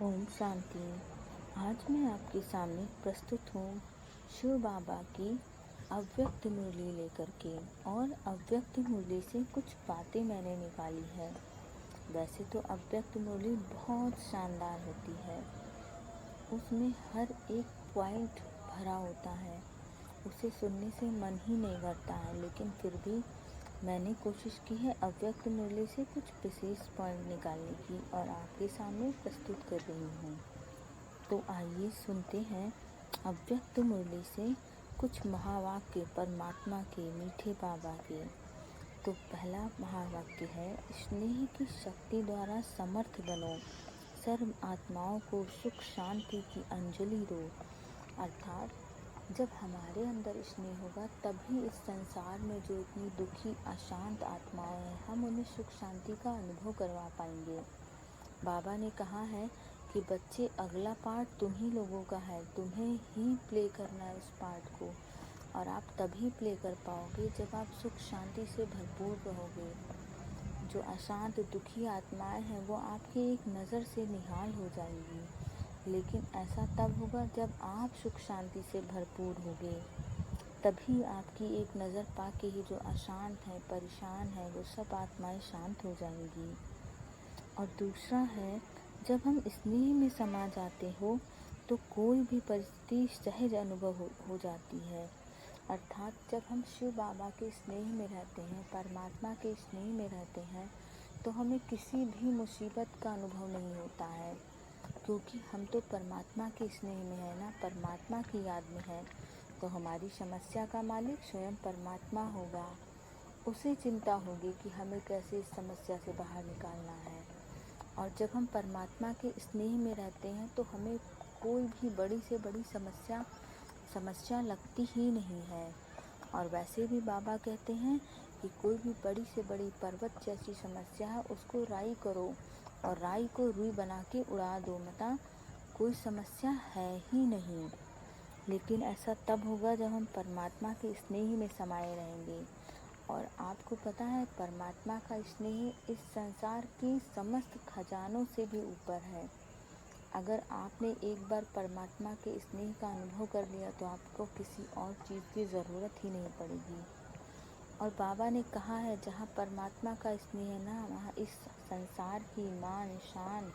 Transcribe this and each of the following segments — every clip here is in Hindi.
ओम शांति। आज मैं आपके सामने प्रस्तुत हूँ शिव बाबा की अव्यक्त मुरली लेकर के। और अव्यक्त मुरली से कुछ बातें मैंने निकाली है। वैसे तो अव्यक्त मुरली बहुत शानदार होती है, उसमें हर एक पॉइंट भरा होता है, उसे सुनने से मन ही नहीं भरता है। लेकिन फिर भी मैंने कोशिश की है अव्यक्त मुरली से कुछ विशेष पॉइंट निकालने की और आपके सामने प्रस्तुत कर रही हूँ। तो आइए सुनते हैं अव्यक्त मुरली से कुछ महावाक्य परमात्मा के, मीठे बाबा के। तो पहला महावाक्य है, स्नेह की शक्ति द्वारा समर्थ बनो, सर्व आत्माओं को सुख शांति की अंजलि दो। अर्थात जब हमारे अंदर स्नेह होगा तभी इस संसार में जो इतनी दुखी अशांत आत्माएं हैं, हम उन्हें सुख शांति का अनुभव करवा पाएंगे। बाबा ने कहा है कि बच्चे, अगला पार्ट तुम ही लोगों का है, तुम्हें ही प्ले करना है उस पार्ट को। और आप तभी प्ले कर पाओगे जब आप सुख शांति से भरपूर रहोगे। जो अशांत दुखी आत्माएं हैं वो आपकी एक नज़र से निहाल हो जाएंगी। लेकिन ऐसा तब होगा जब आप सुख शांति से भरपूर होगे, तभी आपकी एक नज़र पाके ही जो अशांत है, परेशान है, वो सब आत्माएं शांत हो जाएंगी। और दूसरा है, जब हम स्नेह में समा जाते हो तो कोई भी परिस्थिति सहज अनुभव हो जाती है। अर्थात जब हम शिव बाबा के स्नेह में रहते हैं, परमात्मा के स्नेह में रहते हैं, तो हमें किसी भी मुसीबत का अनुभव नहीं होता है, क्योंकि हम तो परमात्मा के स्नेह में है ना, परमात्मा की याद में है। तो हमारी समस्या का मालिक स्वयं परमात्मा होगा, उसे चिंता होगी कि हमें कैसे इस समस्या से बाहर निकालना है। और जब हम परमात्मा के स्नेह में रहते हैं तो हमें कोई भी बड़ी से बड़ी समस्या लगती ही नहीं है। और वैसे भी बाबा कहते हैं कि कोई भी बड़ी से बड़ी पर्वत जैसी समस्या है उसको राई करो और राई को रुई बना के उड़ा दो, मतलब कोई समस्या है ही नहीं। लेकिन ऐसा तब होगा जब हम परमात्मा के स्नेह में समाये रहेंगे। और आपको पता है परमात्मा का स्नेह इस संसार की समस्त खजानों से भी ऊपर है। अगर आपने एक बार परमात्मा के स्नेह का अनुभव कर लिया तो आपको किसी और चीज़ की ज़रूरत ही नहीं पड़ेगी। और बाबा ने कहा है जहाँ परमात्मा का स्नेह है ना, वहाँ इस संसार की मान शान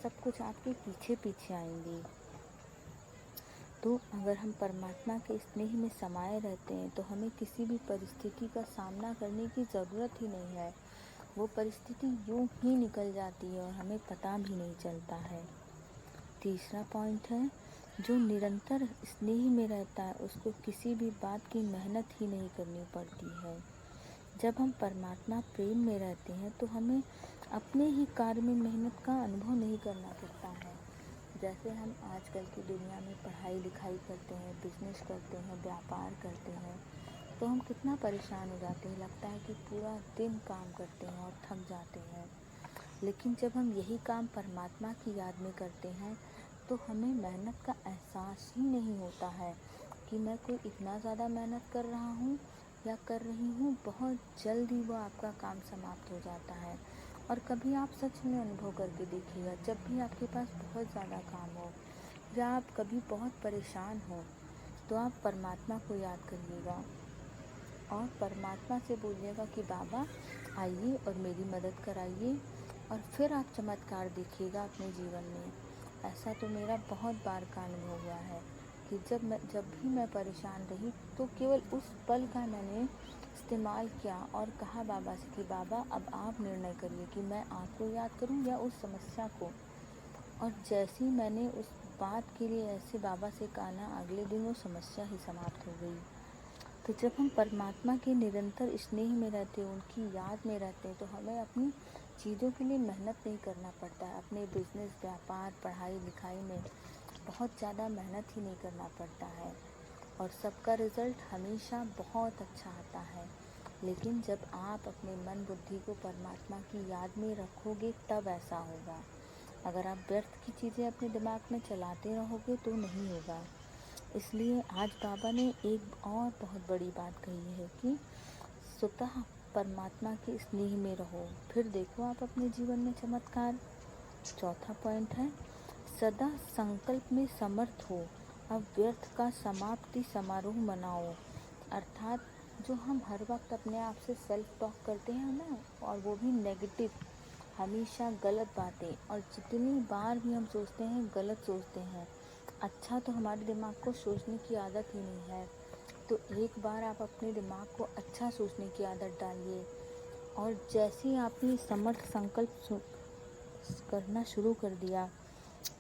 सब कुछ आपके पीछे पीछे आएंगी। तो अगर हम परमात्मा के स्नेह में समाये रहते हैं तो हमें किसी भी परिस्थिति का सामना करने की ज़रूरत ही नहीं है। वो परिस्थिति यूं ही निकल जाती है और हमें पता भी नहीं चलता है। तीसरा पॉइंट है, जो निरंतर स्नेह में रहता है उसको किसी भी बात की मेहनत ही नहीं करनी पड़ती है। जब हम परमात्मा प्रेम में रहते हैं तो हमें अपने ही कार्य में मेहनत का अनुभव नहीं करना पड़ता है। जैसे हम आजकल की दुनिया में पढ़ाई लिखाई करते हैं, बिजनेस करते हैं, व्यापार करते हैं, तो हम कितना परेशान हो जाते हैं, लगता है कि पूरा दिन काम करते हैं और थक जाते हैं। लेकिन जब हम यही काम परमात्मा की याद में करते हैं तो हमें मेहनत का एहसास ही नहीं होता है कि मैं कोई इतना ज़्यादा मेहनत कर रहा हूँ या कर रही हूँ। बहुत जल्दी वो आपका काम समाप्त हो जाता है। और कभी आप सच में अनुभव करके देखिएगा, जब भी आपके पास बहुत ज़्यादा काम हो या आप कभी बहुत परेशान हो तो आप परमात्मा को याद करिएगा और परमात्मा से बोलिएगा कि बाबा आइए और मेरी मदद कराइए, और फिर आप चमत्कार देखिएगा अपने जीवन में। ऐसा तो मेरा बहुत बार का अनुभव हुआ है कि जब भी मैं परेशान रही तो केवल उस पल का मैंने इस्तेमाल किया और कहा बाबा से कि बाबा अब आप निर्णय करिए कि मैं आपको याद करूं या उस समस्या को। और जैसे ही मैंने उस बात के लिए ऐसे बाबा से कहा ना, अगले दिन वो समस्या ही समाप्त हो गई। तो जब हम परमात्मा के निरंतर स्नेह में रहते हैं, उनकी याद में रहते हैं, तो हमें अपनी चीज़ों के लिए मेहनत नहीं करना पड़ता है। अपने बिजनेस, व्यापार, पढ़ाई लिखाई में बहुत ज़्यादा मेहनत ही नहीं करना पड़ता है और सबका रिज़ल्ट हमेशा बहुत अच्छा आता है। लेकिन जब आप अपने मन बुद्धि को परमात्मा की याद में रखोगे तब ऐसा होगा। अगर आप व्यर्थ की चीज़ें अपने दिमाग में चलाते रहोगे तो नहीं होगा। इसलिए आज बाबा ने एक और बहुत बड़ी बात कही है कि स्वतः परमात्मा के स्नेह में रहो, फिर देखो आप अपने जीवन में चमत्कार। चौथा पॉइंट है, सदा संकल्प में समर्थ हो, अब व्यर्थ का समाप्ति समारोह मनाओ। अर्थात जो हम हर वक्त अपने आप से सेल्फ टॉक करते हैं ना, और वो भी नेगेटिव, हमेशा गलत बातें, और जितनी बार भी हम सोचते हैं गलत सोचते हैं। अच्छा तो हमारे दिमाग को सोचने की आदत ही नहीं है। तो एक बार आप अपने दिमाग को अच्छा सोचने की आदत डालिए, और जैसे ही आपने समर्थ संकल्प करना शुरू कर दिया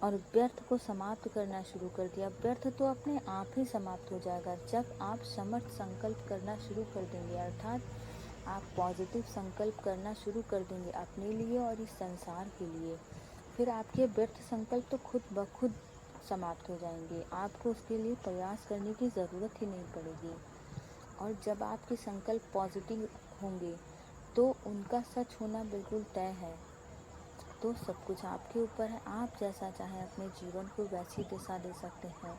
और व्यर्थ को समाप्त करना शुरू कर दिया, व्यर्थ तो अपने आप ही समाप्त हो जाएगा जब आप समर्थ संकल्प करना शुरू कर देंगे। अर्थात आप पॉजिटिव संकल्प करना शुरू कर देंगे अपने लिए और इस संसार के लिए। फिर आपके व्यर्थ संकल्प तो खुद ब खुद समाप्त हो जाएंगे, आपको उसके लिए प्रयास करने की ज़रूरत ही नहीं पड़ेगी। और जब आपके संकल्प पॉजिटिव होंगे तो उनका सच होना बिल्कुल तय है। तो सब कुछ आपके ऊपर है, आप जैसा चाहें अपने जीवन को वैसी दिशा दे सकते हैं।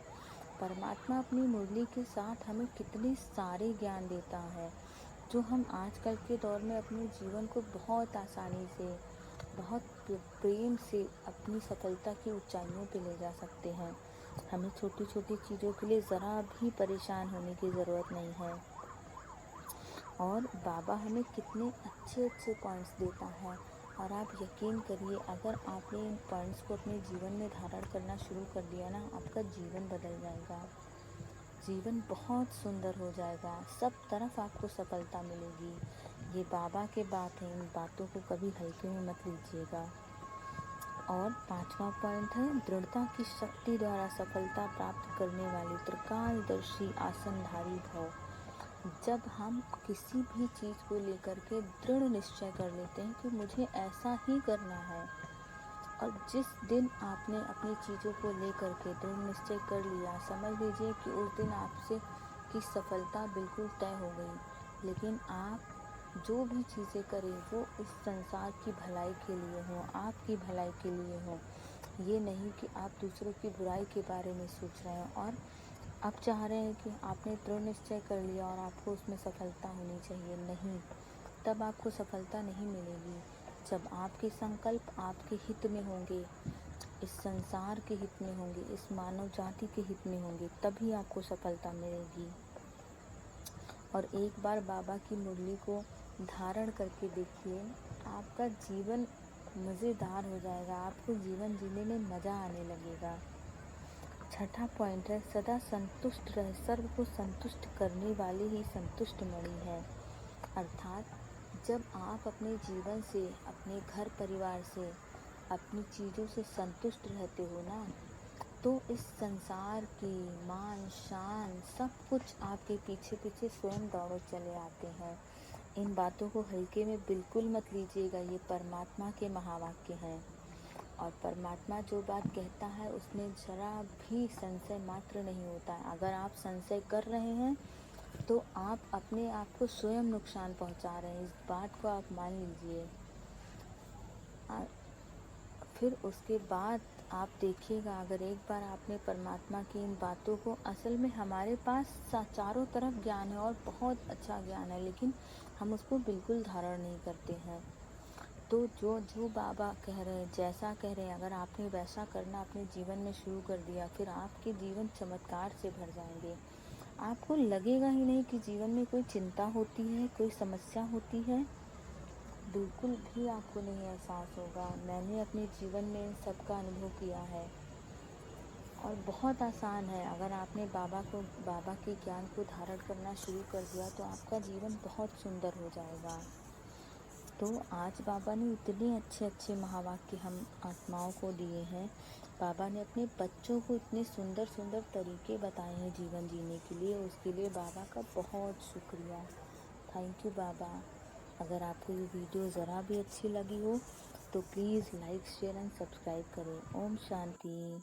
परमात्मा अपनी मुरली के साथ हमें कितने सारे ज्ञान देता है, जो हम आजकल के दौर में अपने जीवन को बहुत आसानी से, बहुत प्रेम से अपनी सफलता की ऊंचाइयों पे ले जा सकते हैं। हमें छोटी छोटी चीज़ों के लिए ज़रा भी परेशान होने की ज़रूरत नहीं है। और बाबा हमें कितने अच्छे अच्छे पॉइंट्स देता है, और आप यकीन करिए अगर आपने इन पॉइंट्स को अपने जीवन में धारण करना शुरू कर दिया ना, आपका जीवन बदल जाएगा, जीवन बहुत सुंदर हो जाएगा, सब तरफ आपको सफलता मिलेगी। ये बाबा के बात है, इन बातों को कभी हल्के में मत लीजिएगा। और 5वां पॉइंट है, दृढ़ता की शक्ति द्वारा सफलता प्राप्त करने वाली त्रिकालदर्शी आसनधारी भव। जब हम किसी भी चीज़ को लेकर के दृढ़ निश्चय कर लेते हैं कि मुझे ऐसा ही करना है, और जिस दिन आपने अपनी चीज़ों को लेकर के दृढ़ निश्चय कर लिया, समझ लीजिए कि उस दिन आपसे की सफलता बिल्कुल तय हो गई। लेकिन आप जो भी चीज़ें करें वो इस संसार की भलाई के लिए हो, आपकी भलाई के लिए हो। ये नहीं कि आप दूसरों की बुराई के बारे में सोच रहे हैं और आप चाह रहे हैं कि आपने दृढ़ निश्चय कर लिया और आपको उसमें सफलता होनी चाहिए। नहीं, तब आपको सफलता नहीं मिलेगी। जब आपके संकल्प आपके हित में होंगे, इस संसार के हित में होंगे, इस मानव जाति के हित में होंगे, तभी आपको सफलता मिलेगी। और एक बार बाबा की मुरली को धारण करके देखिए, आपका जीवन मज़ेदार हो जाएगा, आपको जीवन जीने में मज़ा आने लगेगा। 6वां पॉइंट है, सदा संतुष्ट रहे, सर्व को संतुष्ट करने वाली ही संतुष्ट मणि है। अर्थात जब आप अपने जीवन से, अपने घर परिवार से, अपनी चीज़ों से संतुष्ट रहते हो ना, तो इस संसार की मान शान सब कुछ आपके पीछे पीछे स्वयं दौड़े चले आते हैं। इन बातों को हल्के में बिल्कुल मत लीजिएगा, ये परमात्मा के महावाक्य हैं। और परमात्मा जो बात कहता है उसमें जरा भी संशय मात्र नहीं होता है। अगर आप संशय कर रहे हैं तो आप अपने आप को स्वयं नुकसान पहुंचा रहे हैं, इस बात को आप मान लीजिए। फिर उसके बाद आप देखिएगा, अगर एक बार आपने परमात्मा की इन बातों को, असल में हमारे पास चारों तरफ ज्ञान है और बहुत अच्छा ज्ञान है, लेकिन हम उसको बिल्कुल धारण नहीं करते हैं। तो जो जो बाबा कह रहे हैं, जैसा कह रहे हैं, अगर आपने वैसा करना अपने जीवन में शुरू कर दिया, फिर आपके जीवन चमत्कार से भर जाएंगे। आपको लगेगा ही नहीं कि जीवन में कोई चिंता होती है, कोई समस्या होती है, बिल्कुल भी आपको नहीं एहसास होगा। मैंने अपने जीवन में सबका अनुभव किया है और बहुत आसान है। अगर आपने बाबा के ज्ञान को धारण करना शुरू कर दिया तो आपका जीवन बहुत सुंदर हो जाएगा। तो आज बाबा ने इतने अच्छे अच्छे महावाक्य हम आत्माओं को दिए हैं। बाबा ने अपने बच्चों को इतने सुंदर सुंदर तरीके बताए हैं जीवन जीने के लिए, उसके लिए बाबा का बहुत शुक्रिया। थैंक यू बाबा। अगर आपको ये वीडियो ज़रा भी अच्छी लगी हो तो please like share and subscribe करें। ओम शांति।